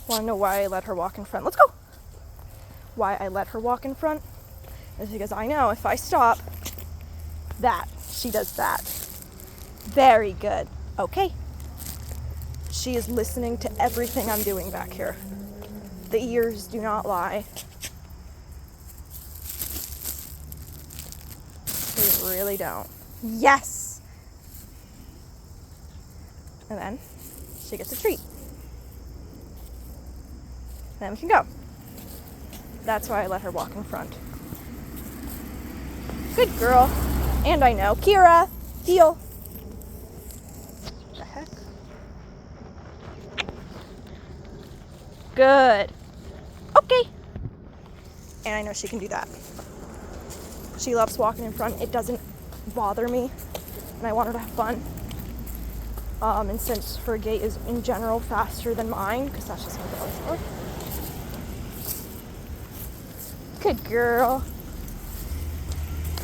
Want to know why I let her walk in front? Let's go. Why I let her walk in front is because I know if I stop, she does that. Very good. Okay. She is listening to everything I'm doing back here. The ears do not lie. They really don't. Yes! And then she gets a treat. Then we can go. That's why I let her walk in front. Good girl. And I know. Kira, heel. What the heck? Good. Okay. And I know she can do that. She loves walking in front. It doesn't bother me. And I want her to have fun. And since her gait is in general faster than mine, because that's just how dogs are. Good girl.